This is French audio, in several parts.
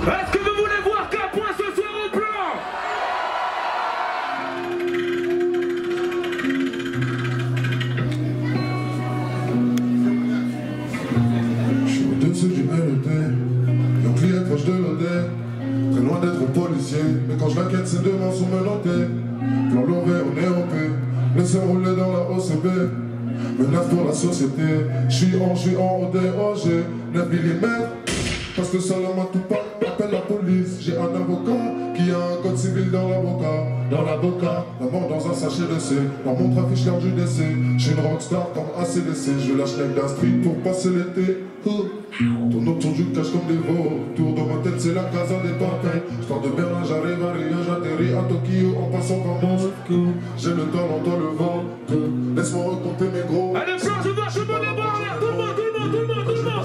Est-ce que vous voulez voir qu'un point ce soir au plan? Je suis au-dessus du LET, donc client proche de l'odeur. Très loin d'être policier, mais quand je m'inquiète, c'est demain sous menotté. Plan levé, on est en paix, laissez rouler dans la OCB. Menace pour la société, je suis en ODOG, 9 mm. Parce que seulement tout pas, appelle la police. J'ai un avocat qui a un code civil dans l'avocat. Dans l'avocat, la mort dans un sachet de C. Leur montre affiche l'heure du décès. Je suis une rockstar comme ACDC. Je lâche l'aigle d'un street pour passer l'été. Tourne autour du cache comme des veaux. Autour de ma tête, c'est la casa des papins. Je pars de Berlin, j'arrive à Rio, j'atterris à Tokyo en passant par Moscou. J'ai le talent, toi le ventre. Laisse-moi recompter mes gros. Allez, Flan, je vois, je me débarque. Tout le monde, tout le monde, tout le monde, tout le monde.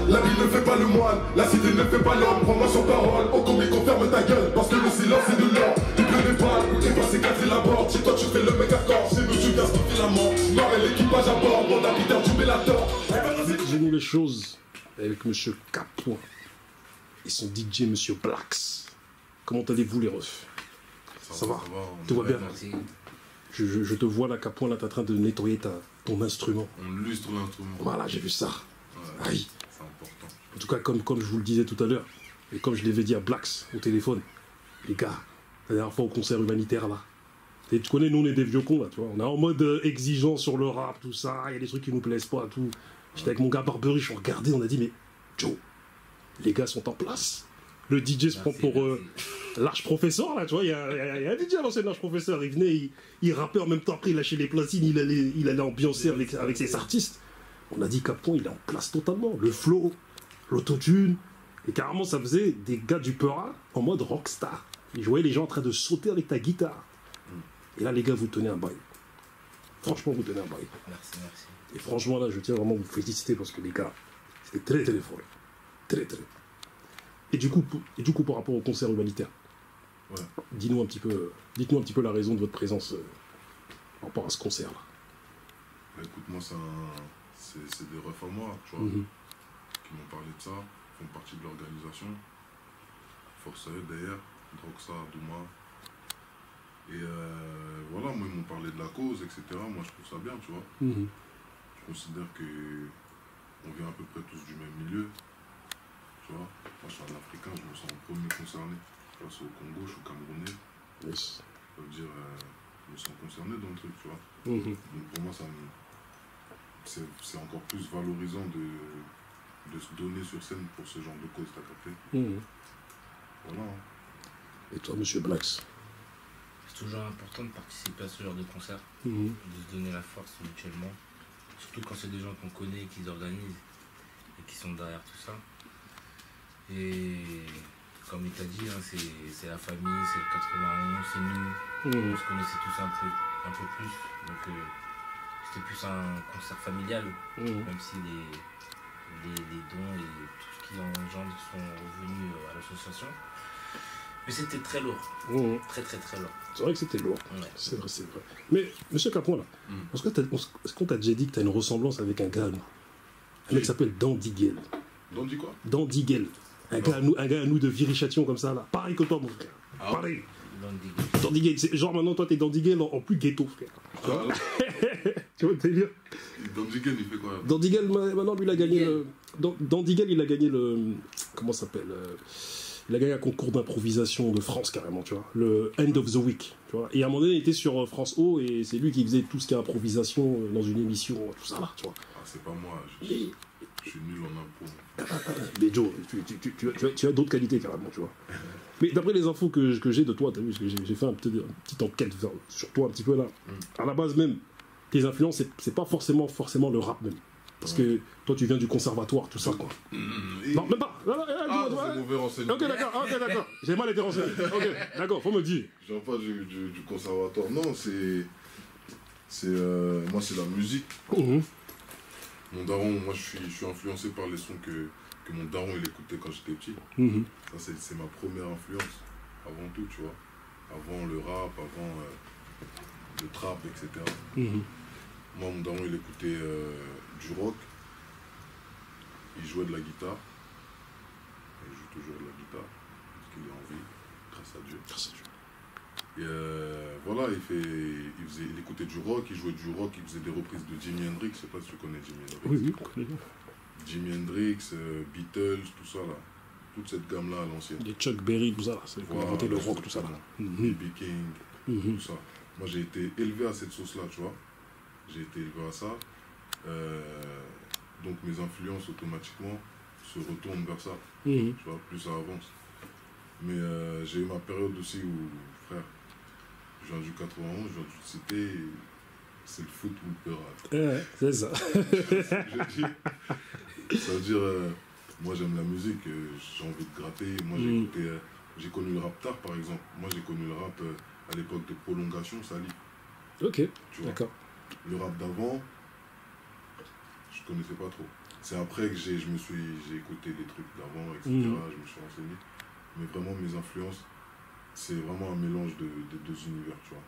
La vie ne fait pas le moine, la cité ne fait pas l'homme. Prends-moi sur parole, au combi qu'on ferme ta gueule. Parce que le silence c'est de l'or. Tu pleures des balles, t'es passé casser la porte. Chez toi tu fais le mec à corps. Chez nous tu casses ton filament. Noir et l'équipage à bord. Mon capitaine tu mets la tort. J'ai les choses avec Monsieur Capoin et son DJ Monsieur Blacks. Comment allez-vous les refs? Ça va? Tout va bien? Je te vois là, Capoin, là, t'es en train de nettoyer ton instrument. On lustre l'instrument. Voilà, j'ai vu ça. Ouais, Aïe. c'est important. En tout cas, comme je vous le disais tout à l'heure, et comme je l'avais dit à Blacks au téléphone, les gars, la dernière fois au concert humanitaire là, et tu connais, nous on est des vieux cons là, tu vois, on est en mode exigeant sur le rap, tout ça, il y a des trucs qui nous plaisent pas, tout. J'étais avec mon gars Barbery, on regardait, on a dit, mais Joe, les gars sont en place. Le DJ se prend pour Large Professeur, là, tu vois, il y a un DJ à l'ancienne Large Professeur, il venait, il rappait en même temps, après il lâchait les platines, il allait ambiancer avec ses artistes. On a dit Capton, il est en place totalement. Le flow, l'autotune, et carrément ça faisait des gars du Peura en mode rockstar. Je voyais les gens en train de sauter avec ta guitare. Et là les gars, vous tenez un bail. Franchement, vous tenez un bail. Merci, merci. Et franchement là, je tiens vraiment à vous féliciter parce que les gars, c'était très très fort. Très très. Et du coup par rapport au concert humanitaire, ouais. Dites-nous un petit peu la raison de votre présence par rapport à ce concert là. Bah, écoute, moi c'est des refs à moi, tu vois, qui m'ont parlé de ça, font partie de l'organisation. Force à eux d'ailleurs, Droxa, Douma. Et voilà, moi ils m'ont parlé de la cause, etc. Moi je trouve ça bien, tu vois. Je considère que on vient à peu près tous du même milieu. Tu vois, moi je suis un Africain, je me sens en premier concerné. Tu vois, c'est au Congo, je suis Camerounais. Yes. Ça veut dire, je me sens concerné dans le truc, tu vois. Donc pour moi, c'est encore plus valorisant de se donner sur scène pour ce genre de cause, t'as capté. Voilà. Et toi, Monsieur Blacks? C'est toujours important de participer à ce genre de concert, de se donner la force mutuellement. Surtout quand c'est des gens qu'on connaît, qu'ils organisent et qui sont derrière tout ça. Et comme il t'a dit, hein, c'est la famille, c'est le 91, c'est nous. On se connaissait tous un peu plus. Donc c'était plus un concert familial, même si les dons et tout ce qui engendre sont revenus à l'association. Mais c'était très lourd. Très lourd. C'est vrai que c'était lourd. Ouais. C'est vrai. Mais, Monsieur Capon, là, est-ce qu'on t'a déjà dit que tu as une ressemblance avec un gars à nous? Un mec qui s'appelle Dandy Gale. Dandy quoi? Dandy Gale. Un gars à nous de Viry-Châtillon comme ça, là. Pareil que toi, mon frère. Ah. Pareil. Dandy Gale. Genre maintenant, toi, t'es Dandy Gale en plus ghetto, frère. Tu vois, tu vois le délire? Dandy Gale, il fait quoi? Dandy Gale, maintenant, lui, il a gagné le... Dandy Gale, il a gagné le... Comment ça s'appelle il a gagné un concours d'improvisation de France, carrément, tu vois. Le End of the Week, tu vois. Et à un moment donné, il était sur France O, et c'est lui qui faisait tout ce qui est improvisation dans une émission, tout ça, là, tu vois. Ah, c'est pas moi. Je suis nul en impro. Mais Joe, tu as d'autres qualités, carrément, tu vois. Mais d'après les infos que j'ai de toi, t'as vu, parce que j'ai fait une petite enquête sur toi, un petit peu, là. À la base, même, tes influences, c'est pas forcément le rap, même. Parce que toi, tu viens du conservatoire, tout ça, quoi. Non, même pas. C'est mauvais renseignement. Ok, d'accord. J'ai mal été renseigné. Ok, d'accord, faut me dire. Je viens pas du conservatoire. Non, moi, c'est la musique. Mon daron, moi, je suis influencé par les sons que mon daron, il écoutait quand j'étais petit. Ça, c'est ma première influence, avant tout, tu vois. Avant le rap, avant le trap, etc. Moi, mon daron, il écoutait du rock. Il jouait de la guitare. Il joue toujours de la guitare, parce qu'il est en vie, grâce à Dieu. Grâce à Dieu. Et voilà, il écoutait du rock, il jouait du rock, il faisait des reprises de Jimi Hendrix. Je sais pas si tu connais Jimi Hendrix. Oui, on connaît. Jimi Hendrix, Beatles, tout ça là. Toute cette gamme-là à l'ancienne. Les Chuck Berry, tout ça, là. C'est Voilà, inventé le rock, tout ça, là. B.B. King, tout ça. Moi, j'ai été élevé à cette sauce-là, tu vois. J'ai été élevé à ça. Donc, mes influences, automatiquement, se retournent vers ça. Tu vois, plus ça avance. Mais j'ai eu ma période aussi où, frère, je viens du 91, je viens du cité, c'est le foot ou le peur. C'est ça. Ça veut dire, moi j'aime la musique, j'ai envie de gratter. Moi j'ai connu le rap tard par exemple. Moi j'ai connu le rap à l'époque de Prolongation, Sali. Ok, tu vois. d'accord. Le rap d'avant, je connaissais pas trop. C'est après que j'ai écouté les trucs d'avant, etc. Je me suis renseigné. Mais vraiment mes influences, c'est vraiment un mélange des deux univers, tu vois.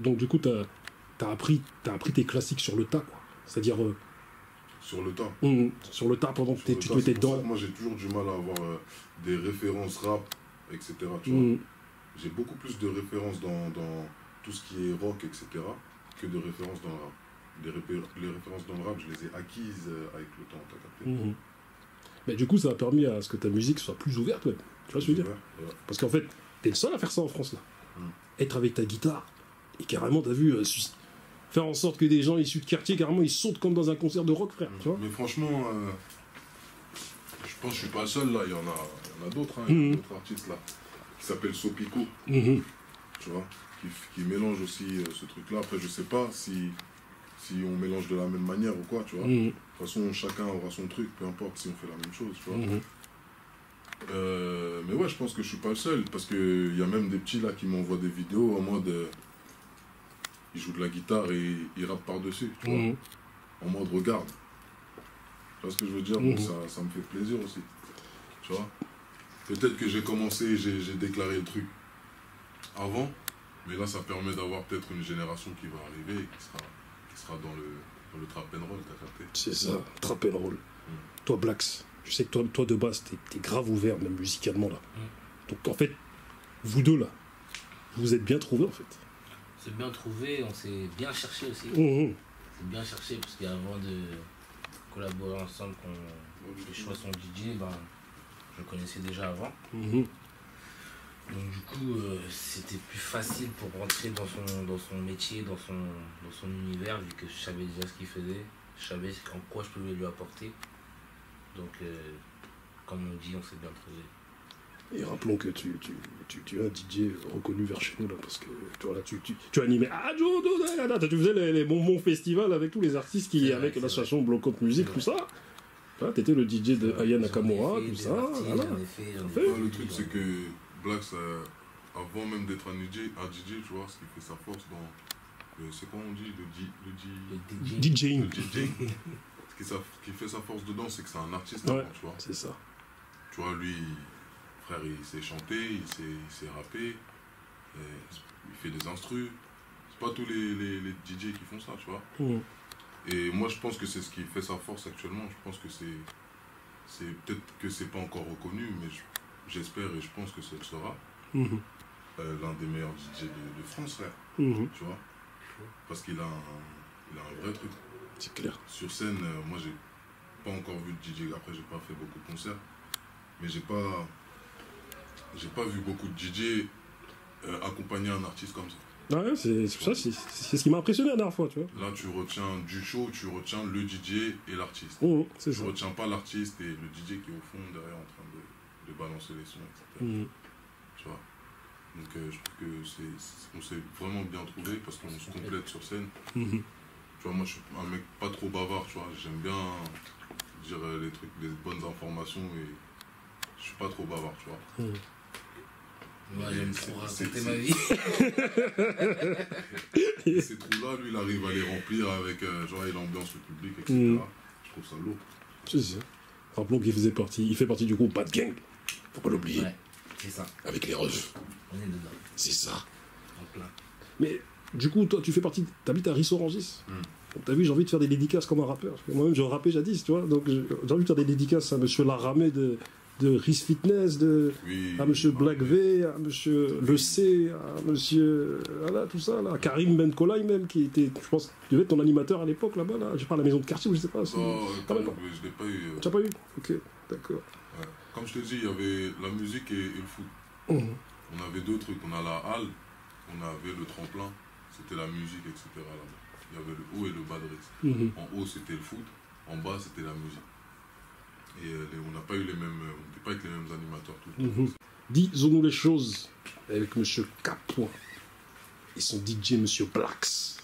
Donc du coup, t'as appris tes classiques sur le tas, quoi. C'est-à-dire... Sur le tas. Sur le tas, pendant que tu te mettais dedans. dedans. Moi, j'ai toujours du mal à avoir des références rap, etc. Tu vois. J'ai beaucoup plus de références dans tout ce qui est rock, etc. que de références dans le rap. Les références dans le rap, je les ai acquises avec le temps, t'as capté. Mais du coup, ça a permis à ce que ta musique soit plus ouverte, ouais. Tu vois ce que je veux dire? Parce qu'en fait, t'es le seul à faire ça en France, là. Être avec ta guitare, et carrément, t'as vu, faire en sorte que des gens issus de quartier, carrément, ils sautent comme dans un concert de rock, frère, tu vois. Mais franchement, je pense que je suis pas le seul, là. Il y en a d'autres, hein. Il y a d'autres artistes, là, qui s'appellent Sopico, tu vois, qui mélangent aussi ce truc-là. Après, je sais pas si on mélange de la même manière ou quoi, tu vois. De toute façon, chacun aura son truc, peu importe si on fait la même chose, tu vois. Mais ouais, je pense que je suis pas le seul, parce qu'il y a même des petits là qui m'envoient des vidéos en mode... ils jouent de la guitare et ils rappent par-dessus, tu vois. En mode regarde. Tu vois ce que je veux dire? Donc ça me fait plaisir aussi. Tu vois. Peut-être que j'ai commencé, j'ai déclaré le truc avant, mais là ça permet d'avoir peut-être une génération qui va arriver et qui sera dans le trap and roll, t'as capté? C'est ça, trap and roll. Toi, Blacks, je sais que toi de base, t'es grave ouvert, même musicalement, là. Donc, en fait, vous deux, là, vous êtes bien trouvés, en fait. C'est bien trouvé, on s'est bien cherché aussi. C'est bien cherché, parce qu'avant de collaborer ensemble, qu'on les choix son DJ, ben, je le connaissais déjà avant. Donc du coup, c'était plus facile pour rentrer dans son métier, dans son univers, vu que je savais déjà ce qu'il faisait, je savais en quoi je pouvais lui apporter. Donc, comme on dit, on s'est bien trouvé. Et rappelons que tu es un DJ reconnu vers chez nous, là, parce que toi, là, tu animais tu faisais les bonbons festivals avec tous les artistes qui, avec l'association Bloc Musique, tout ça. Tu étais le DJ de Aya Nakamura, tout ça. Voilà. Le truc, c'est que Blacks, avant même d'être un DJ, tu vois, ce qui fait sa force dans... c'est quoi on dit? Le DJing. Ce qui fait sa force dedans, c'est que c'est un artiste, ouais, avant, tu vois. C'est ça. Tu vois, lui, frère, il sait chanter, il sait rapper, il fait des instrus. C'est pas tous les DJ qui font ça, tu vois. Et moi, je pense que c'est ce qui fait sa force actuellement. Je pense que c'est peut-être que c'est pas encore reconnu, mais j'espère et je pense que ça le sera. L'un des meilleurs DJ de France, frère. Tu vois. Parce qu'il a un vrai truc. C'est clair. Sur scène, moi, j'ai pas encore vu de DJ. Après, j'ai pas fait beaucoup de concerts. Mais j'ai pas vu beaucoup de DJ accompagner un artiste comme ça. Ouais, c'est ce qui m'a impressionné la dernière fois, tu vois. Là, tu retiens du show, tu retiens le DJ et l'artiste. C'est ça. Tu retiens pas l'artiste et le DJ qui est au fond derrière en train de balancer les sons, etc. Tu vois. Donc, je trouve que on s'est vraiment bien trouvé parce qu'on se complète sur scène. Tu Tu vois, moi, je suis un mec pas trop bavard, tu vois. J'aime bien dire les trucs, les bonnes informations et je suis pas trop bavard, tu vois. Moi, j'aime trop c'est- raconter c'est- ma vie. Et ces trous-là, lui, il arrive à les remplir avec genre l'ambiance, le public, etc. Je trouve ça lourd. C'est ça. Rappelons qu'il fait partie du groupe Bad Gang. Faut pas l'oublier. Ouais, c'est ça. Avec les refs. On est dedans. C'est ça. En plein. Mais du coup, toi, t'habites à Rissorangis. Donc, t'as vu, j'ai envie de faire des dédicaces comme un rappeur. Parce que moi-même, je rappais jadis, tu vois. Donc, j'ai envie de faire des dédicaces à monsieur Laramé de Riz Fitness, Oui, à monsieur Black V, à monsieur Le C, à monsieur. Voilà, tout ça, là. Karim Ben Kolai, même, qui était, je pense, qui devait être ton animateur à l'époque, là-bas, là. Je sais pas, à la maison de quartier, ou je sais pas. je l'ai pas eu. Tu n'as pas eu. Ok, d'accord. Ouais. Comme je te dis, il y avait la musique et le foot. On avait deux trucs. On a la halle, on avait le tremplin, c'était la musique, etc. là-bas. Il y avait le haut et le bas de Riz. En haut, c'était le foot, en bas, c'était la musique. Et on n'a pas eu les mêmes. On n'était pas avec les mêmes animateurs tout le temps. Disons-nous les choses avec monsieur Capoin et son DJ monsieur Blacks.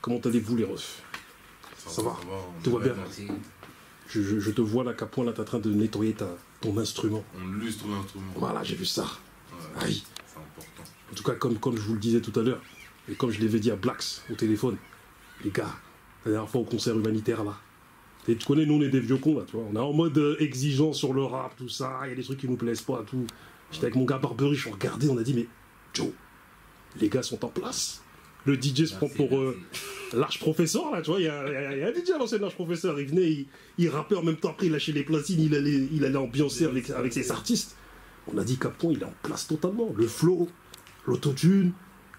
Comment allez-vous les refs? Ça va. On Tout va est bien. Merci. Je te vois là, Capoin, là, t'es en train de nettoyer ton instrument. On lustre l'instrument. Voilà, j'ai vu ça. Ouais, Aïe. c'est important. En tout cas, comme je vous le disais tout à l'heure, et comme je l'avais dit à Blacks au téléphone, les gars, la dernière fois au concert humanitaire là, et tu connais, nous on est des vieux cons là, tu vois, on est en mode exigeant sur le rap, tout ça, il y a des trucs qui nous plaisent pas, tout. J'étais avec mon gars Barbery, on regardait, on a dit, mais Joe, les gars sont en place. Le DJ se prend pour Large Professeur là, tu vois, il y a un DJ à l'ancienne Large Professeur, il venait, il rappait en même temps, après il lâchait les platines, il allait ambiancer avec ses artistes. On a dit Capon, il est en place totalement. Le flow, l'autotune.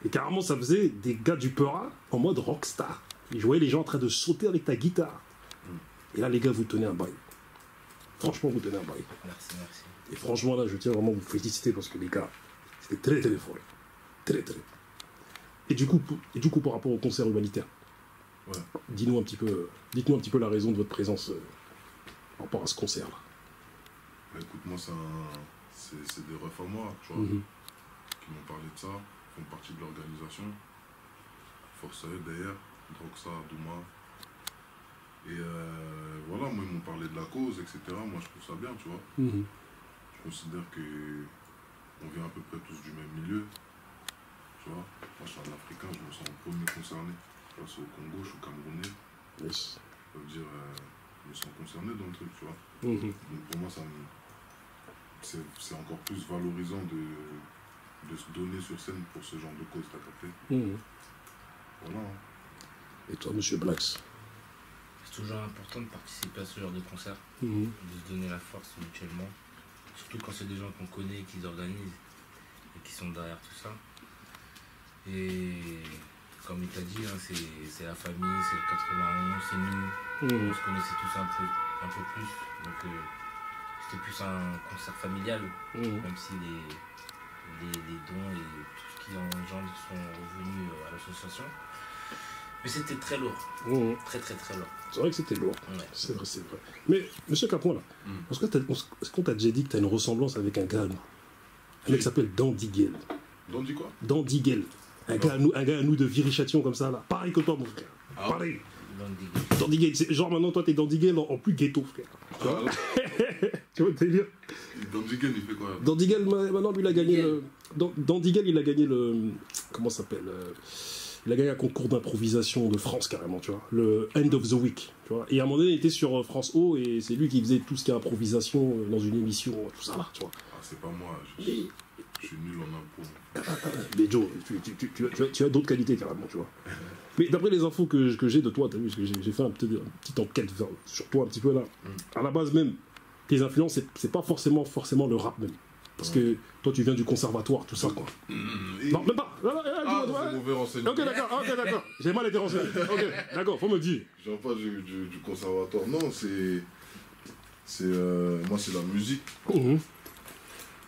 Et carrément, ça faisait des gars du Peura en mode rockstar. Je voyais les gens en train de sauter avec ta guitare. Et là, les gars, vous tenez un bail. Franchement, vous tenez un bail. Merci, merci. Et franchement, là, je tiens vraiment à vous féliciter parce que les gars, c'était très, très fort. Très, très. Et du coup, par rapport au concert humanitaire, Ouais. dites-nous un petit peu la raison de votre présence par rapport à ce concert-là. Bah, écoute, moi, c'est des refs à moi, tu vois, qui m'ont parlé de ça, font partie de l'organisation. Force à eux d'ailleurs, Droxa, Douma. Et voilà, moi, ils m'ont parlé de la cause, etc. Moi, je trouve ça bien, tu vois. Je considère que on vient à peu près tous du même milieu. Tu vois, moi, je suis un Africain, je me sens en premier concerné. Je suis au Congo, je suis camerounais. Yes. Ça veut dire, je me sens concerné dans le truc, tu vois. Donc pour moi, c'est encore plus valorisant de se donner sur scène pour ce genre de cause, t'as capté. Voilà. Et toi, monsieur Blacks? C'est toujours important de participer à ce genre de concert, de se donner la force mutuellement. Surtout quand c'est des gens qu'on connaît, qu'ils organisent et qui sont derrière tout ça. Et comme il t'a dit, hein, c'est la famille, c'est le 91, c'est nous. On se connaissait tous un peu plus. Donc c'était plus un concert familial, même si les dons et tout ce qui engendre sont revenus à l'association. Mais c'était très lourd. Très lourd. C'est vrai que c'était lourd. Ouais. C'est vrai. Mais, monsieur Capon, là, est-ce qu'on t'a déjà dit que t'as une ressemblance avec un gars à nous? Un mec qui s'appelle Dandy Gale. Dandy quoi? Dandy Gale. Un gars à nous de Viry-Châtillon comme ça, là. Pareil que toi, mon frère. Pareil. Dandy Gale. C'est genre maintenant, toi, t'es Dandy Gale en plus ghetto, frère. Tu vois? Tu vois le délire? Dandy Gale, il fait quoi? Dandy Gale, maintenant, lui, il a gagné le... Dandy Gale, il a gagné le... Comment ça s'appelle il a gagné un concours d'improvisation de France, carrément, tu vois. Le End of the Week, tu vois. Et à un moment donné, il était sur France O, et c'est lui qui faisait tout ce qui est improvisation dans une émission, tout ça, là, tu vois. Ah, c'est pas moi. Je suis nul en impro. Mais Joe, tu as d'autres qualités, carrément, tu vois. Mais d'après les infos que j'ai de toi, t'as vu, parce que j'ai fait une petite enquête sur toi, un petit peu, là. À la base même, tes influences, c'est pas forcément le rap, même. Parce que toi, tu viens du conservatoire, tout ça, quoi. Non, même pas. C'est mauvais renseignement. Ok, d'accord. J'ai mal été renseigné. Ok, d'accord, faut me dire. Je viens pas du conservatoire. Non, moi, c'est la musique.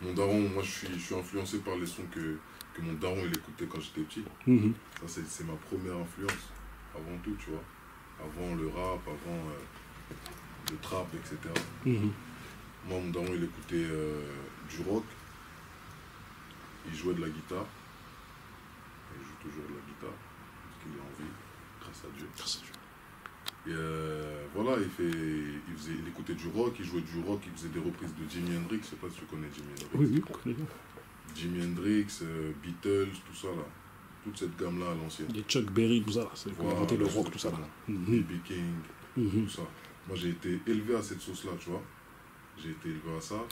Mon daron, moi, je suis influencé par les sons que mon daron, il écoutait quand j'étais petit. Ça, c'est ma première influence, avant tout, tu vois. Avant le rap, avant le trap, etc. Moi, mon daron, il écoutait du rock. Il jouait de la guitare. Il joue toujours de la guitare. Parce qu'il est en vie, grâce à Dieu. Et voilà, il écoutait du rock, il jouait du rock, il faisait des reprises de Jimi Hendrix. Je sais pas si tu connais Jimi Hendrix. Oui, oui, on connaît bien. Jimi Hendrix, Beatles, tout ça là. Toute cette gamme-là à l'ancienne. Les Chuck Berry, tout ça, là. C'est Voilà, inventé le rock, tout ça. Là. B.B. King, tout ça. Moi, j'ai été élevé à cette sauce-là, tu vois. J'ai été élevé à ça.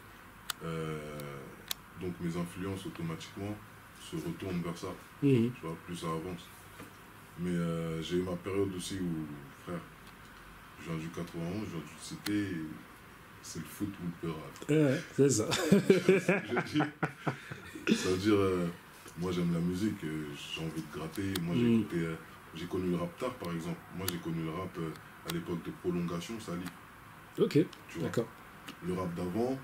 Donc, mes influences, automatiquement, se retournent vers ça. Tu vois, plus ça avance. Mais j'ai eu ma période aussi où, frère, je viens du 91, je viens du cité, c'est le foot ou le peur. C'est ça. Ça veut dire, moi j'aime la musique, j'ai envie de gratter. Moi j'ai connu le rap tard par exemple. Moi j'ai connu le rap à l'époque de Prolongation, Sali. Ok, Tu vois. d'accord. Le rap d'avant,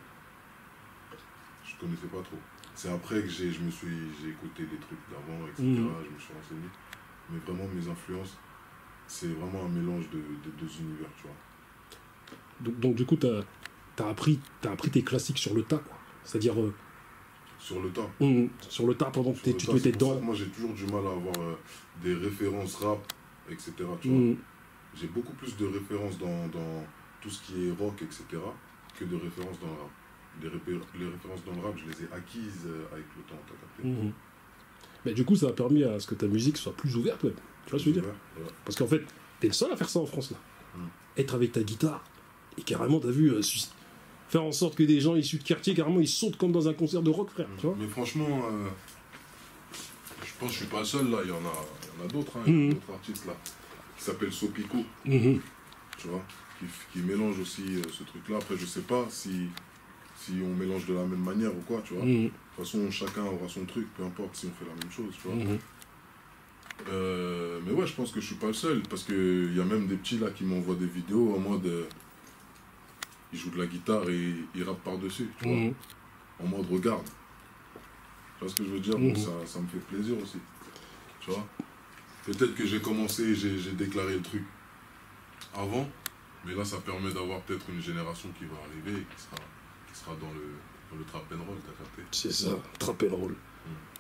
je connaissais pas trop. C'est après que j'ai écouté les trucs d'avant, etc. Je me suis renseigné. Mais vraiment mes influences, c'est vraiment un mélange de deux univers, tu vois. Donc du coup, t'as appris tes classiques sur le tas, quoi. C'est-à-dire... Sur le tas. Sur le tas, pendant que tu étais étais dedans. Moi j'ai toujours du mal à avoir des références rap, etc. Tu vois. J'ai beaucoup plus de références dans tout ce qui est rock, etc. que de références dans le rap. Les références dans le rap, je les ai acquises avec le temps, t'as capté. Mais du coup, ça a permis à ce que ta musique soit plus ouverte, même. Tu vois ce que je veux dire? Ouais. Parce qu'en fait, t'es le seul à faire ça en France, là. Être avec ta guitare, et carrément, t'as vu, faire en sorte que des gens issus de quartier, carrément, ils sautent comme dans un concert de rock, frère. Tu vois? Mais franchement, je pense que je suis pas le seul, là. Il y en a d'autres, hein. Il y a d'autres artistes, là, qui s'appellent Sopico. Tu vois, qui mélangent aussi ce truc-là. Après, je sais pas si on mélange de la même manière ou quoi, tu vois. De toute façon, chacun aura son truc, peu importe si on fait la même chose, tu vois. Mais ouais, je pense que je suis pas le seul, parce qu'il y a même des petits là qui m'envoient des vidéos en mode... ils jouent de la guitare et ils rappent par-dessus, tu vois. En mode regarde. Tu vois ce que je veux dire? Donc ça me fait plaisir aussi. Tu vois. Peut-être que j'ai commencé, j'ai déclaré le truc avant, mais là ça permet d'avoir peut-être une génération qui va arriver et qui sera dans le trap and roll, t'as capté? C'est ça, trap and roll.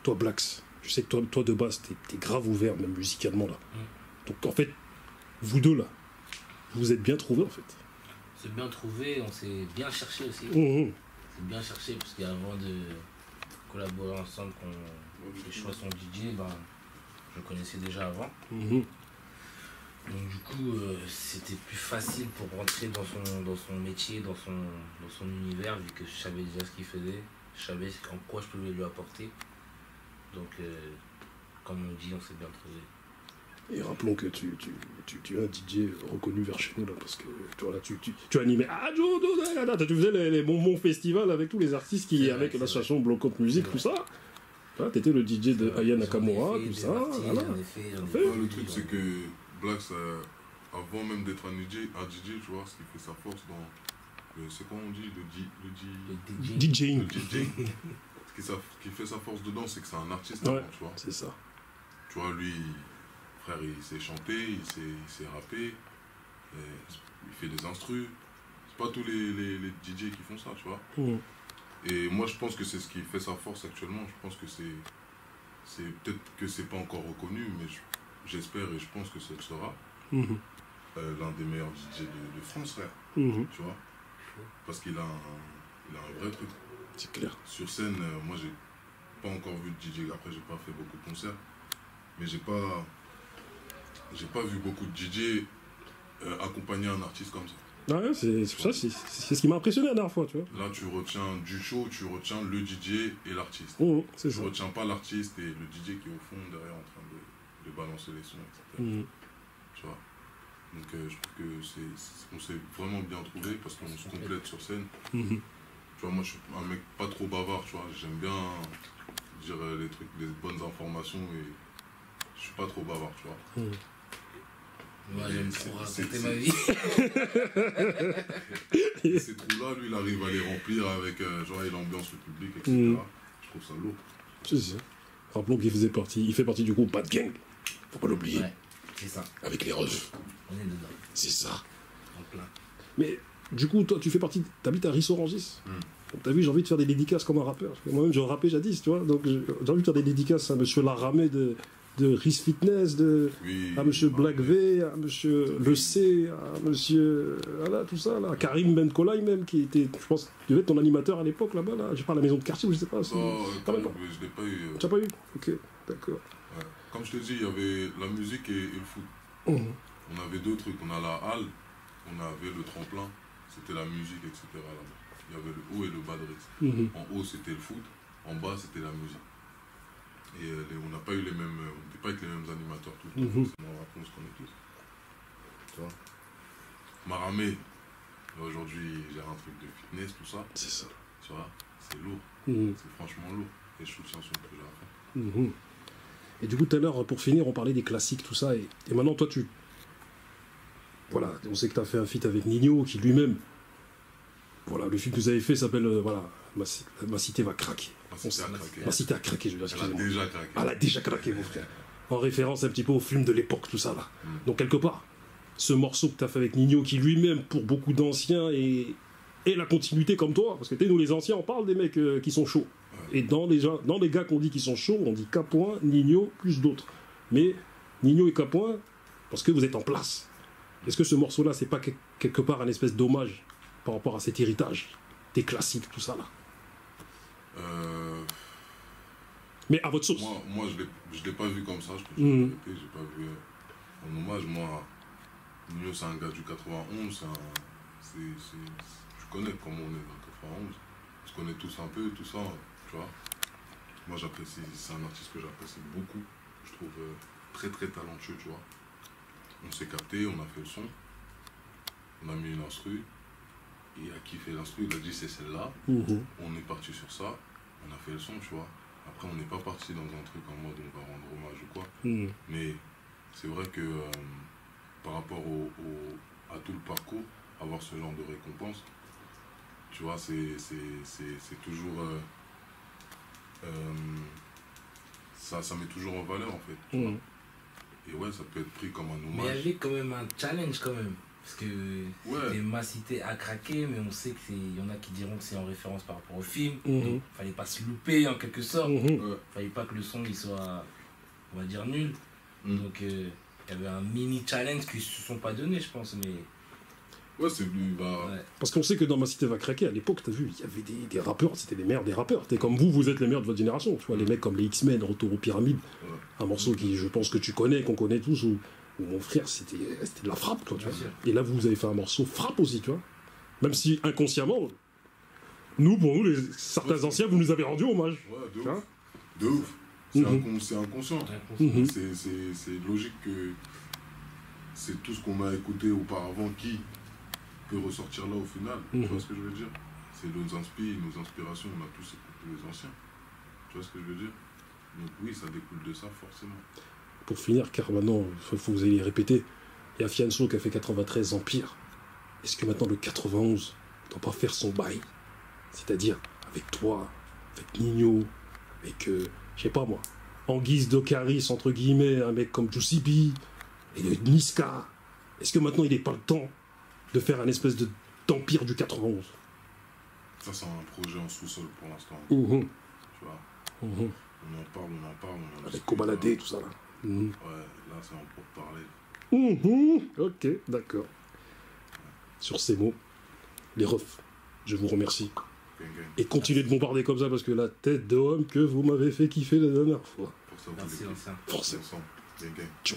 Toi, Blacks, je sais que toi de base, t'es grave ouvert, même musicalement, là. Donc, en fait, vous deux, là, vous vous êtes bien trouvés, en fait. On s'est bien trouvé, on s'est bien cherché aussi. C'est bien cherché, parce qu'avant de collaborer ensemble, qu'on ait choisi son DJ, ben, je le connaissais déjà avant. Donc du coup, c'était plus facile pour rentrer dans son métier, dans son univers, vu que je savais déjà ce qu'il faisait, je savais en quoi je pouvais lui apporter. Donc, comme on dit, on s'est bien trouvé. Et rappelons que tu es un DJ reconnu vers chez nous, là, parce que voilà, tu animais tu faisais les bonbons festivals avec tous les artistes qui, avec l'association Bloc Out Music, tout ça. Tu étais le DJ de Aya Nakamura, tout ça. Voilà. Le truc, c'est que Blacks, avant même d'être un DJ, tu vois, ce qui fait sa force dans... c'est quoi on dit? Le DJing. Le DJing. Ce qui fait sa force dedans, c'est que c'est un artiste avant, tu vois. C'est ça. Tu vois, lui, frère, il sait chanter, il sait rapper, il fait des instrus. C'est pas tous les DJ qui font ça, tu vois. Et moi, je pense que c'est ce qui fait sa force actuellement. Je pense que c'est peut-être que c'est pas encore reconnu, mais j'espère et je pense que ça le sera. L'un des meilleurs DJ de France, frère. Tu vois. Parce qu'il a un vrai truc. C'est clair. Sur scène, moi, j'ai pas encore vu de DJ. Après, j'ai pas fait beaucoup de concerts. Mais j'ai pas vu beaucoup de DJ accompagner un artiste comme ça. Ouais, c'est ce qui m'a impressionné la dernière fois, tu vois. Là, tu retiens du show, tu retiens le DJ et l'artiste. C'est tu ça. retiens pas l'artiste et le DJ qui est au fond derrière en train de balancer les sons, etc. Tu vois. Donc je trouve que on s'est vraiment bien trouvé parce qu'on se complète sur scène. Tu vois, moi je suis un mec pas trop bavard, tu vois. J'aime bien dire les trucs, les bonnes informations et je suis pas trop bavard, tu vois. Moi, j'aime trop raconter ma vie. Ces trous-là, lui, il arrive à les remplir avec genre, il ambiance le public, etc. Je trouve ça lourd. C'est ça. Rappelons qu'il fait partie du groupe Bad Gang. Faut pas l'oublier. Ouais, c'est ça. Avec les refs. On est dedans. C'est ça. En plein. Mais du coup, toi, tu fais partie. T'habites à Ris-Orangis. Donc, t'as vu, j'ai envie de faire des dédicaces comme un rappeur. Moi-même, je rappais jadis, tu vois. Donc, j'ai envie de faire des dédicaces à monsieur Laramé de de Riz Fitness, Oui, à monsieur Black V, à monsieur Le C, à monsieur... Voilà, tout ça, là. Karim Ben Kolai même, qui était, je pense, qui devait être ton animateur à l'époque, là-bas, là. Je sais pas, à la maison de quartier, ou je sais pas. Non, Ah, d'accord. je l'ai pas eu. Tu n'as pas eu? Ok, d'accord. Ouais. Comme je te dis, il y avait la musique et le foot. Mhm. On avait deux trucs. On a la halle, on avait le tremplin, c'était la musique, etc. là-bas. Il y avait le haut et le bas de risque. Mhm. En haut, c'était le foot, en bas, c'était la musique. Et on n'a pas eu les mêmes, on n'était pas avec les mêmes animateurs tout le temps. Mhm. Sinon, on se connaît tous. Tu vois. Maramé, aujourd'hui, j'ai un truc de fitness, tout ça. C'est ça. Tu vois, c'est lourd. Mhm. C'est franchement lourd. Et je soutiens son projet à fond. Mhm. Et du coup, tout à l'heure, pour finir, on parlait des classiques, tout ça. Et maintenant, toi, tu... Voilà, on sait que tu as fait un feat avec Nino, qui lui-même... Voilà, le film que vous avez fait s'appelle... voilà, ma cité va craquer. Ma cité a craqué. Ma cité a craqué, je veux dire, Elle a excusez-moi. déjà craqué. Elle a déjà craqué, mon frère. En référence un petit peu au film de l'époque, tout ça, là. Donc, quelque part, ce morceau que tu as fait avec Nino, qui lui-même, pour beaucoup d'anciens, est la continuité comme toi. Parce que, tu sais, nous, les anciens, on parle des mecs qui sont chauds. Et dans les gars qu'on dit qui sont chauds, on dit Capoin, Nino, plus d'autres. Mais Nino et Capoin, parce que vous êtes en place. Est-ce que ce morceau-là, c'est pas quelque part un espèce d'hommage par rapport à cet héritage des classiques, tout ça, là? Mais à votre sauce. Moi je l'ai pas vu comme ça, je peux te dire la vérité, j'ai pas vu en hommage. Moi, Nino, c'est un gars du 91, tu connais comment on est dans le 91. On se connaît tous un peu, tout ça, tu vois. Moi, j'apprécie, c'est un artiste que j'apprécie beaucoup. Je trouve très très talentueux, tu vois. On s'est capté, on a fait le son, on a mis une instru. Il a kiffé l'instru, il a dit c'est celle-là. On est parti sur ça, on a fait le son, tu vois. Après, on n'est pas parti dans un truc en mode on va rendre hommage ou quoi. Mais c'est vrai que par rapport à tout le parcours, avoir ce genre de récompense, tu vois, c'est toujours... ça met toujours en valeur, en fait. Tu vois. Et ouais, ça peut être pris comme un hommage. Mais il y avait quand même un challenge, quand même. Parce que c'était ma cité à craquer, mais on sait qu'il y en a qui diront que c'est en référence par rapport au film. Donc, fallait pas se louper, en quelque sorte. Fallait pas que le son il soit, on va dire, nul. Donc, il y avait un mini challenge qu'ils se sont pas donné, je pense. Mais... Ouais, c'est venu. Parce qu'on sait que dans Ma Cité va craquer, à l'époque, t'as vu, il y avait des rappeurs, c'était les meilleurs des rappeurs. T'es comme vous êtes les meilleurs de votre génération. Tu vois, les mecs comme les X-Men, Retour aux Pyramides, un morceau qui, je pense que tu connais, qu'on connaît tous, où mon frère, c'était de la frappe, quoi, tu vois. Et là, vous avez fait un morceau frappe aussi, tu vois. Même si inconsciemment, pour nous, certains anciens, vous nous avez rendu hommage. Ouais, de ouf. C'est inconscient. C'est logique que c'est tout ce qu'on a écouté auparavant qui peut ressortir là au final. Tu vois ce que je veux dire? C'est nos inspirations, on a tous écouté les anciens. Tu vois ce que je veux dire? Donc oui, ça découle de ça forcément. Pour finir, car maintenant, il faut que vous ayez répété, il y a Fianso qui a fait 93 Empire. Est-ce que maintenant le 91 ne doit pas faire son bail? C'est-à-dire avec toi, avec Nino, avec, je sais pas moi, en guise d'Ocaris, entre guillemets, un mec comme Juicy B, et de Niska. Est-ce que maintenant il n'est pas le temps de faire un espèce d'empire du 91? Ça, c'est un projet en sous-sol pour l'instant. Tu vois. On en parle. On en avec Kobalade, tout ça là. Ouais, là, c'est en pour parler. Ok, d'accord. Sur ces mots, les refs, je vous remercie. Et continuez de bombarder comme ça parce que la tête de homme que vous m'avez fait kiffer la dernière fois. Pour ça, merci, forcément. Gang, gang. Tchou.